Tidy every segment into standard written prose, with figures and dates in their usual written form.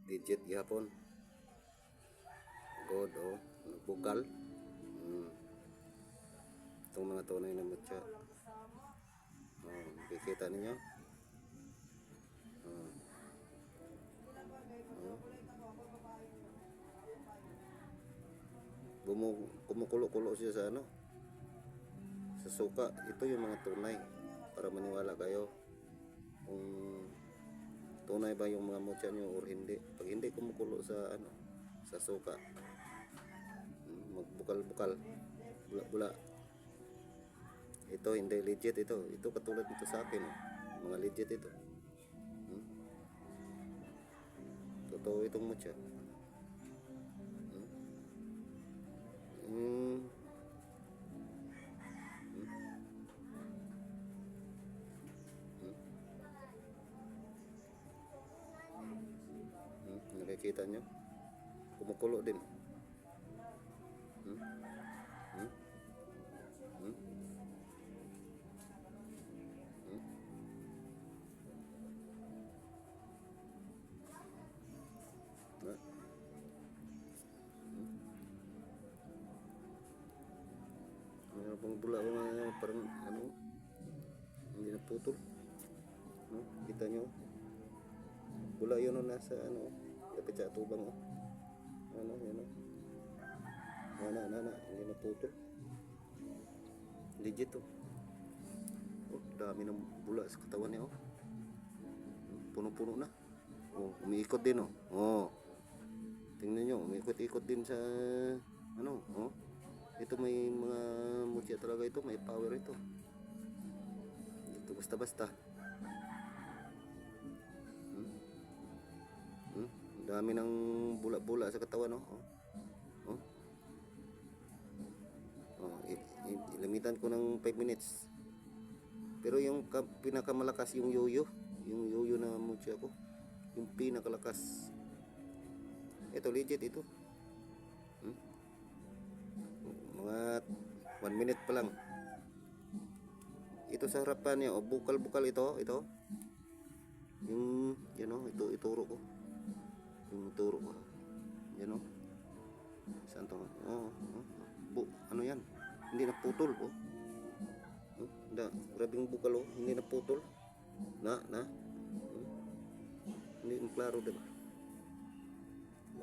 digit gihapon. God, oh, nagbukal. Itong mga tunay na mutya. Oh, makikita ninyo. Oh. Oh. Kumukulo-kulo siya sa ano? Sa suka. Ito yung mga tunay. Para maniwala kayo kung tunay ba yung mga mutya nyo or hindi. Pag hindi kumukulo sa ano, sa suka, magbukal-bukal, bula-bula, ito hindi legit ito. Ito katulad nito sa akin, oh. Mga legit ito. Totoo itong mutya. Nakikita nyo? Kumukulo din. Mayroon pang bula parang ano, hindi na putol. No? Kita nyo? Bula yun nasa ano, kapit sa tubang. Ano, yan o. Hindi na putol. Legit to. Oh, dami ng bula sa katawan niya. Oh. Puno-puno na. Oh, umiikot din oh. Oh. Tingnan nyo, umiikot-ikot din sa ano, oh. Ito may mga mutya talaga ito, may power ito. Ito basta-basta. Dami ng bula-bula sa katawan, oh. Oh. Oh, ilamitan ko ng 5 minutes. Pero yung pinakamalakas yung yoyo na mutya ko. Yung pinakalakas. Ito legit ito. Mga 1 minute pa lang. Ito sa harapan niya, oh, bukal-bukal ito. Yung yan oh, ito ituro ko. Yung ituro ko. Yan oh. Saan to? Oh. Ano yan? Hindi na putol oh. Grabing bukal oh, hindi na putol. Hindi ang klaro, diba?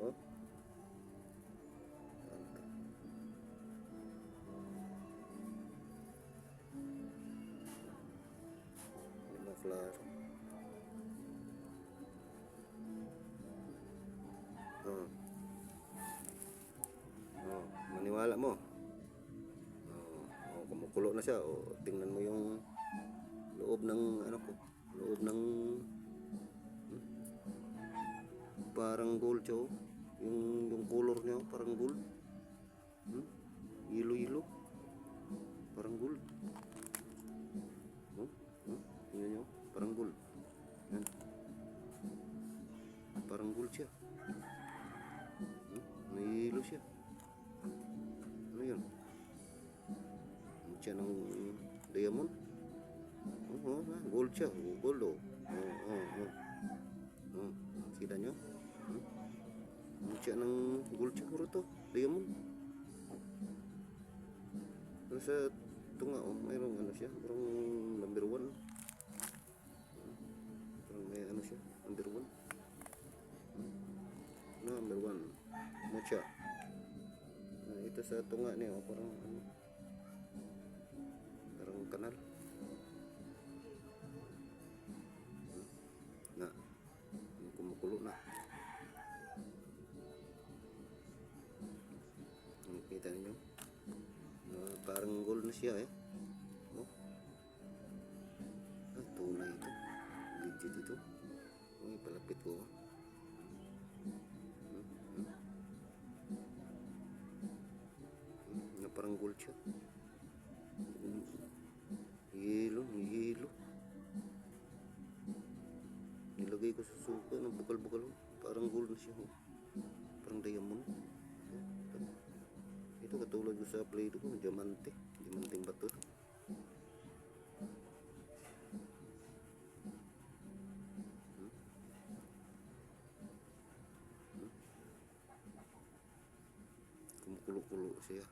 Oh. Hindi na klaro. Oh. Oh, maniwala mo. Oh, kumukulo na siya. Oh, tingnan mo yung loob ng ano ko, loob ng parang gold siya, oh. Yung color niya parang gold. Yellow, parang gold. Tingnan nyo, parang gold. Yan. Parang gold siya. May yellow siya. Ano yun? Siya ng diamond. Gold siya. Gold oh. Kita nyo? Siya ng gold siguro to. Diamond. Pero sa tunga oh, mayroong ano siya. Parang number 1. Parang may ano siya. Number 1. Number 1. Mutya. Ito sa tunga niya oh, parang ano. Parang kanal. Na. Kumukulo na. Kita niyo? Parang gold na siya eh. Oh. Tunay ito. Legit ito. Uy, palapit ko. Na parang gold siya. Yelo. Nilagay ko sa suka ng bukal-bukal. Parang gold na siya. Parang diamond. Ito katulad ko sa play ko, diamanteng bato. kumukulo siya.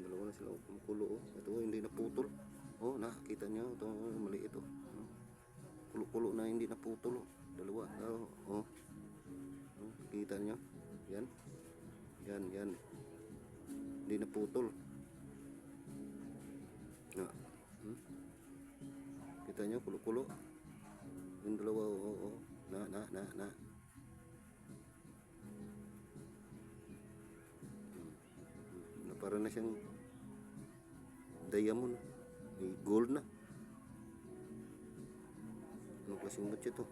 Dalawa na sila kumukulo. Oh. Ito hindi naputol. Oh, nakita niyo ito maliit oh. Kulo-kulo na hindi naputol oh. Dalawa. Oh. Kita niyo? Yan. Yan. Hindi naputol. Kita niyo kulo-kulo. Yung dalawa oh. Na. Para na siyang diamond. May gold na. Ano klaseng match ito?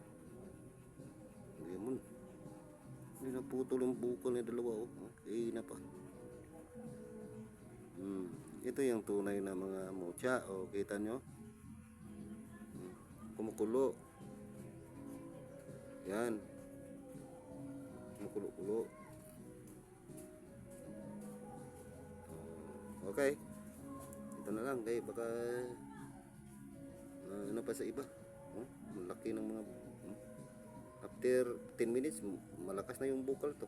Diamond. Hindi na putol yung bukol na dalawa oh. Okay na pa. Ito yung tunay na mga mocha. O kita nyo? Kumukulo. Yan. Kumukulo-kulo. Okay. Ito na lang kaya baka ano pa sa iba. Malaki ng mga after 10 minutes malakas na yung bukal to.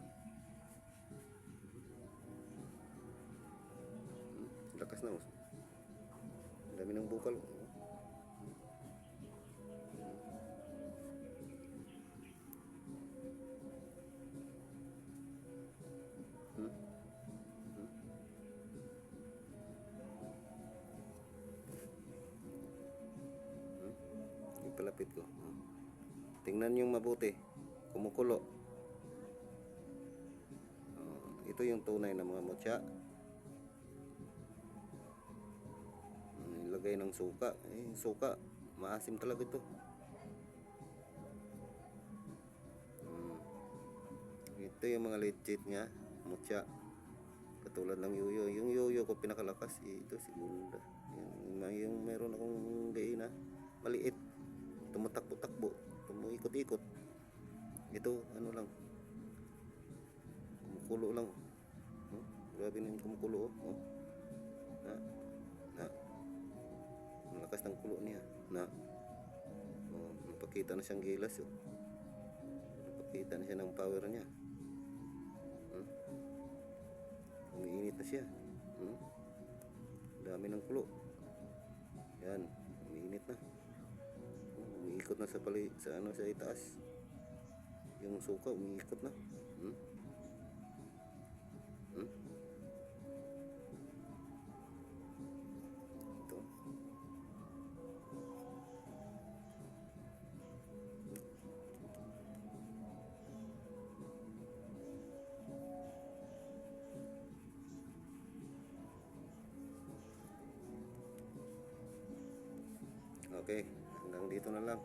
Lakas na. Dami ng bukal. Ipalapit ko. Tingnan yung mabuti. Kumukulo. Ito yung tunay na mga mocha. Ilagay ng suka. Suka. Maasim talaga ito. Ito yung mga legit nga mocha. Katulad ng yoyo. Yung yoyo ko pinakalakas. Ito si Gulda. Yung meron akong gaina. Maliit. Tumatakbo-takbo. Tumuikot-ikot. Ito ano lang. Kumukulo lang. Grabe na yung kumukulo. Malakas ng kulo niya. Napakita na siyang gilas. Napakita na siya ng power niya. Umiinit na siya. Dami ng kulo. Yan, umiinit na. Umiikot na sa itaas. Yung suka umiikot na. Ito. Okay, hanggang dito na lang.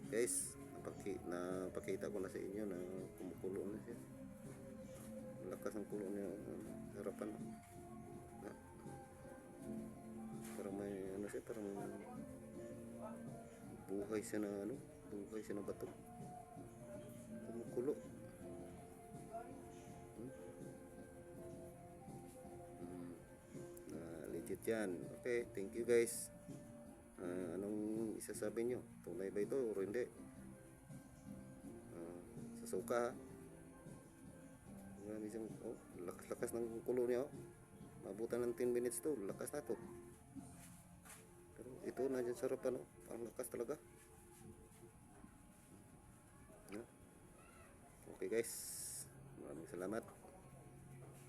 Guys, napakita ko na sa inyo na kumukulo na siya. Lakas ng kulo niya. Harapan. Parang may ano siya, parang buhay siya na bato. Kumukulo. Legit yan. Okay, thank you guys. Anong isasabi nyo? Tunay ba ito o hindi? Sa suka lakas ng kulo niya. Mabutan ng 10 minutes to. Lakas na to. Pero ito na dyan sarap parang lakas talaga. Okay guys, maraming salamat.